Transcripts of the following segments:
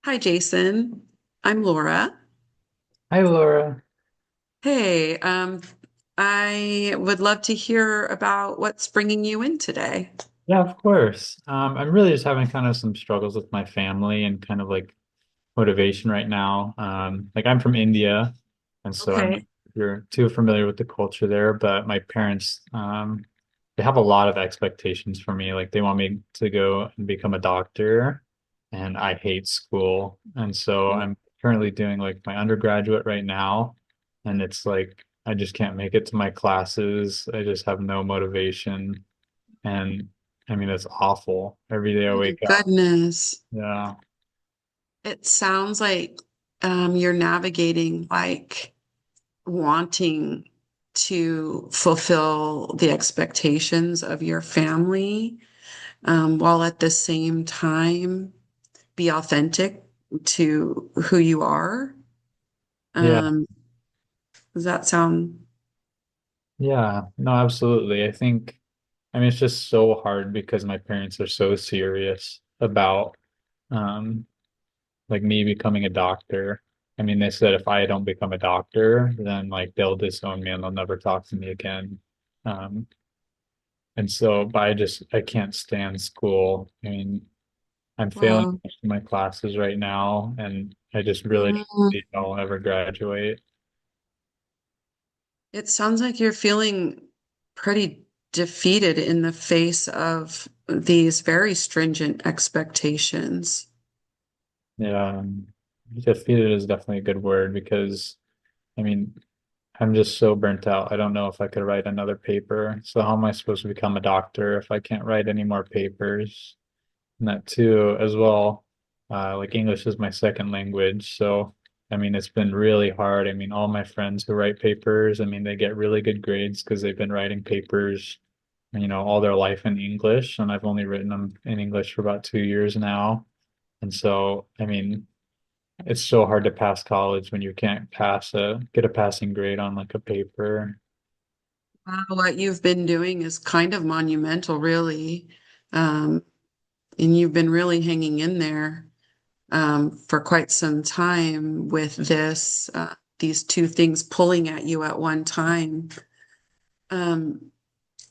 Hi, Jason. I'm Laura. Hi, Laura. Hey, I would love to hear about what's bringing you in today. Yeah, of course. I'm really just having kind of some struggles with my family and kind of like motivation right now. Like I'm from India, and so I'm not Okay. sure if you're too familiar with the culture there, but my parents, they have a lot of expectations for me. Like they want me to go and become a doctor, and I hate school. And so I'm currently doing like my undergraduate right now, and it's like I just can't make it to my classes. I just have no motivation. And I mean, it's awful. Every day I Oh my wake up. goodness. Yeah. It sounds like you're navigating like wanting to fulfill the expectations of your family, while at the same time be authentic to who you are. Yeah. Um, does that sound? Yeah. No, absolutely. I mean, it's just so hard because my parents are so serious about, um, like me becoming a doctor. I mean, they said if I don't become a doctor, then like they'll disown me and they'll never talk to me again. Um, and so, but I can't stand school. I mean, I'm failing Wow. most of my classes right now, and I just really don't Mm. think I'll ever graduate. It sounds like you're feeling pretty defeated in the face of these very stringent expectations. Yeah, defeated is definitely a good word because I mean, I'm just so burnt out. I don't know if I could write another paper. So how am I supposed to become a doctor if I can't write any more papers? And that too, as well, like English is my second language. So, I mean, it's been really hard. I mean, all my friends who write papers, I mean, they get really good grades because they've been writing papers, all their life in English. And I've only written them in English for about 2 years now. And so, I mean, it's so hard to pass college when you can't get a passing grade on like a paper. What you've been doing is kind of monumental, really. Um, and you've been really hanging in there for quite some time with these two things pulling at you at one time. Um,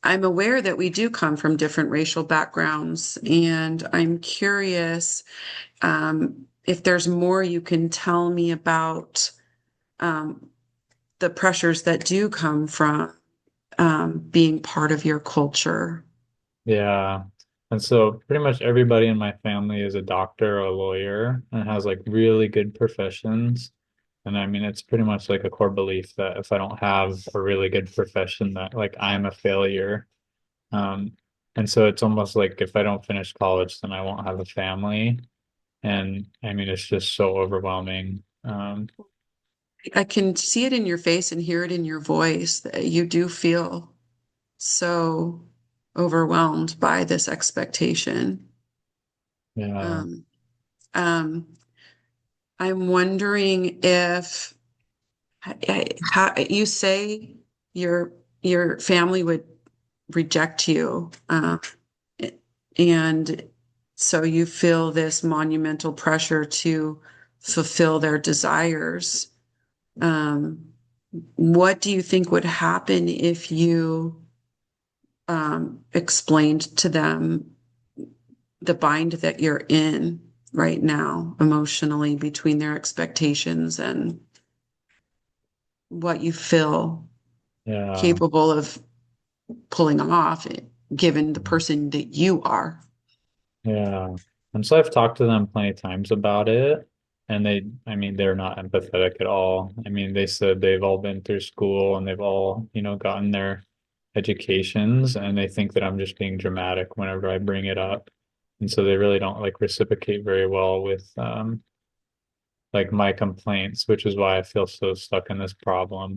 I'm aware that we do come from different racial backgrounds, and I'm curious if there's more you can tell me about um, the pressures that do come from being part of your culture. Yeah. And so pretty much everybody in my family is a doctor or a lawyer and has like really good professions. And I mean, it's pretty much like a core belief that if I don't have a really good profession, that like I'm a failure. Um, and so it's almost like if I don't finish college, then I won't have a family. And I mean, it's just so overwhelming. I can see it in your face and hear it in your voice that you do feel so overwhelmed by this expectation. Yeah. Um, um, I'm wondering if how you say your your family would reject you, and so you feel this monumental pressure to fulfill their desires. Um, what do you think would happen if you explained to them the bind that you're in right now emotionally between their expectations and what you feel Yeah. capable of pulling off, given the person that you are? Yeah. And so I've talked to them plenty of times about it, and I mean, they're not empathetic at all. I mean, they said they've all been through school and they've all, gotten their educations, and they think that I'm just being dramatic whenever I bring it up. And so they really don't like reciprocate very well with like my complaints, which is why I feel so stuck in this problem.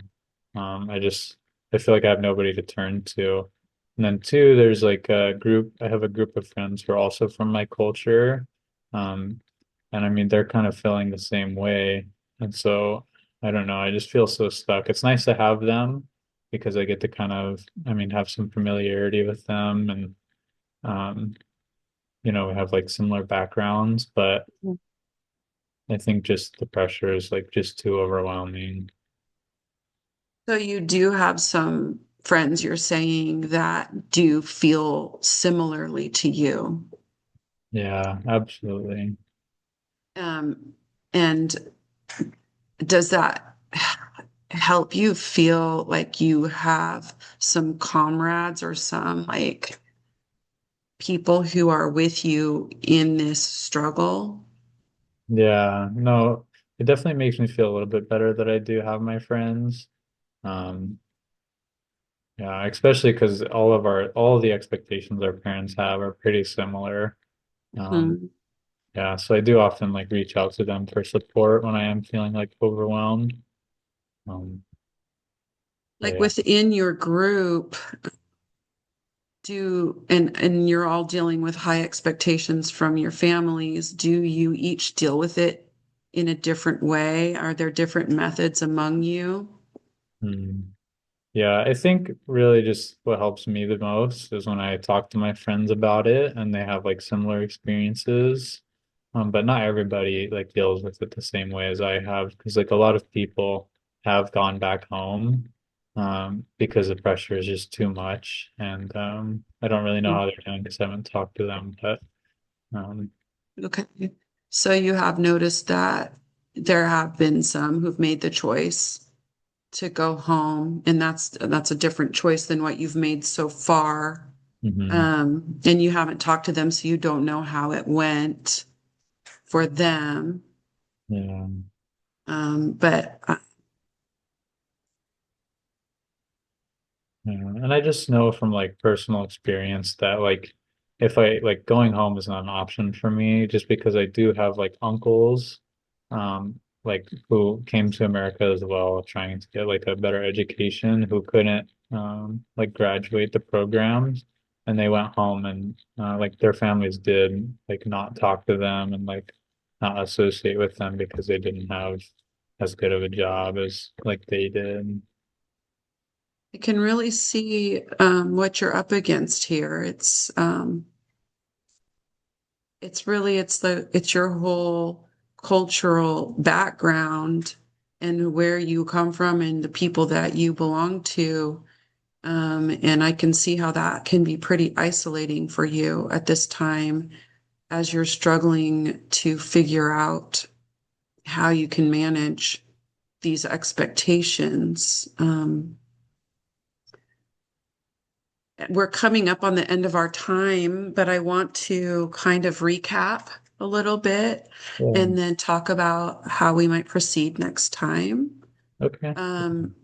I feel like I have nobody to turn to. And then two, there's like I have a group of friends who are also from my culture. Um, and I mean, they're kind of feeling the same way. And so I don't know, I just feel so stuck. It's nice to have them because I get to kind of, I mean, have some familiarity with them and, um, we have like similar backgrounds, but I think just the pressure is like just too overwhelming. So you do have some friends you're saying that do feel similarly to you. Yeah, absolutely. Um, and does that help you feel like you have some comrades or some like people who are with you in this struggle? Yeah, no, it definitely makes me feel a little bit better that I do have my friends. Um, yeah, especially because all of the expectations our parents have are pretty similar. Um, Mhm. yeah, so I do often like reach out to them for support when I am feeling like overwhelmed. Um, but Like yeah. within your group, and you're all dealing with high expectations from your families, do you each deal with it in a different way? Are there different methods among you? Hmm. Yeah, I think really just what helps me the most is when I talk to my friends about it and they have like similar experiences. But not everybody like deals with it the same way as I have because like a lot of people have gone back home because the pressure is just too much and I don't really know how they're doing because I haven't talked to them, but um Okay. So you have noticed that there have been some who've made the choice to go home, and that's a different choice than what you've made so far. mhm, And you haven't talked to them, so you don't know how it went for them. yeah. But Yeah, and I just know from like personal experience that like if I like going home is not an option for me just because I do have like uncles like who came to America as well trying to get like a better education who couldn't like graduate the programs and they went home and like their families did like not talk to them and like not associate with them because they didn't have as good of a job as like they did. I can really see what you're up against here. It's really it's your whole cultural background and where you come from and the people that you belong to. And I can see how that can be pretty isolating for you at this time as you're struggling to figure out how you can manage these expectations. We're coming up on the end of our time, but I want to kind of recap a little bit Yeah. and then talk about how we might proceed next time. Okay. Um,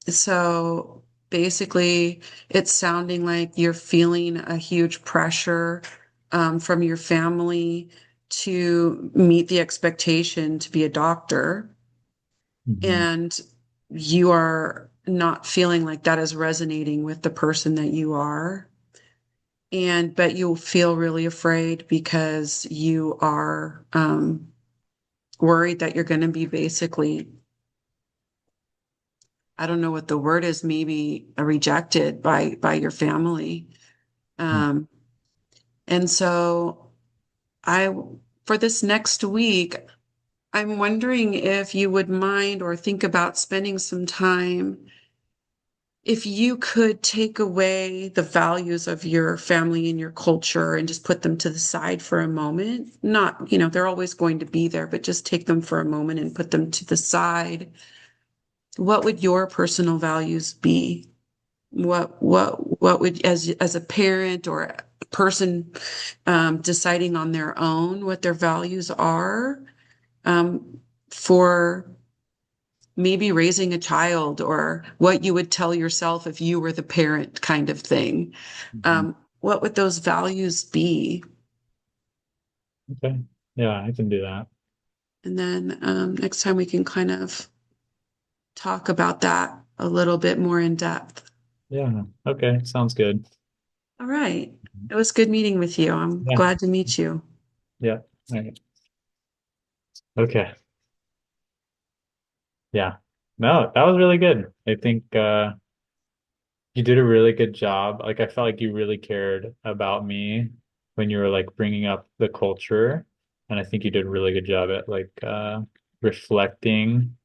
so basically, it's sounding like you're feeling a huge pressure from your family to meet the expectation to be a doctor, Mhm. and you are not feeling like that is resonating with the person that you are. And but you'll feel really afraid because you are worried that you're going to be basically, I don't know what the word is, maybe rejected by your family. Um, and so I for this next week, I'm wondering if you would mind or think about spending some time. If you could take away the values of your family and your culture and just put them to the side for a moment, not, they're always going to be there, but just take them for a moment and put them to the side. What would your personal values be? What would, as a parent or a person deciding on their own what their values are, for maybe raising a child, or what you would tell yourself if you were the parent kind of thing. Mhm. What would those values be? Okay. Yeah, I can do that. And then next time we can kind of talk about that a little bit more in depth. Yeah. Okay. Sounds good. All right. It was good meeting with you. I'm Yeah. glad to meet you. Yeah. All right. Okay. Yeah. No, that was really good. I think you did a really good job. Like I felt like you really cared about me when you were like bringing up the culture. And I think you did a really good job at like reflecting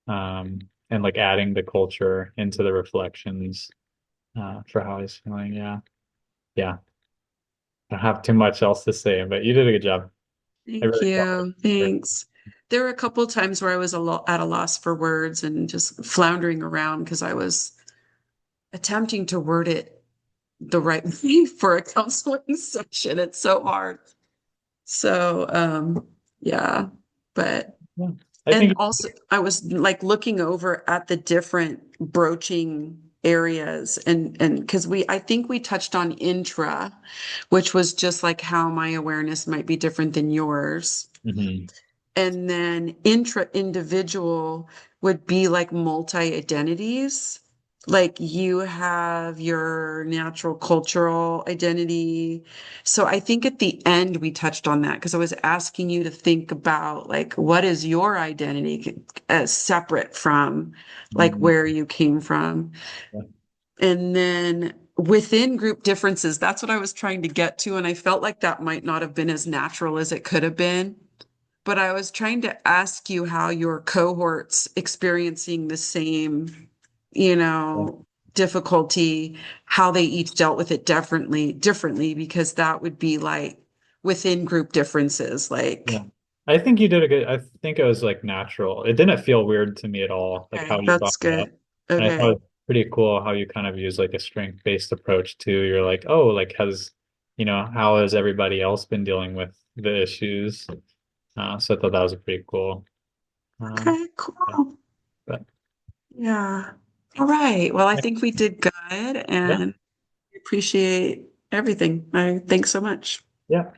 and like adding the culture into the reflections for how he's feeling. Yeah. Yeah. I don't have too much else to say, but you did a good job. I Thank really felt you. it. Thanks. There were a couple times where I was at a loss for words and just floundering around because I was attempting to word it the right way for a counseling session. It's so hard. So, yeah, but Yeah. I and think also I was like looking over at the different broaching areas and because I think we touched on intra, which was just like how my awareness might be different than yours. mhm. And then intra individual would be like multi-identities. Like you have your natural cultural identity. So I think at the end we touched on that because I was asking you to think about like what is your identity as separate from like Mhm. where you came from. Yeah. And then within group differences, that's what I was trying to get to. And I felt like that might not have been as natural as it could have been. But I was trying to ask you how your cohorts experiencing the same, you Yeah. know, difficulty, how they each dealt with it differently, because that would be like within group differences. Yeah. Like, I think you did a good, I think it was like natural. It didn't feel weird to me at all, like how okay, you brought that's it up. good. And I thought Okay. it was pretty cool how you kind of use like a strength-based approach too. You're like, oh, like how has everybody else been dealing with the issues? So I thought that was pretty cool. Um, Okay, yeah, cool. but Yeah. All right. Well, I think we did good yeah, and appreciate everything. Thanks so much. yeah.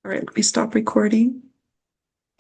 All right, let me stop recording.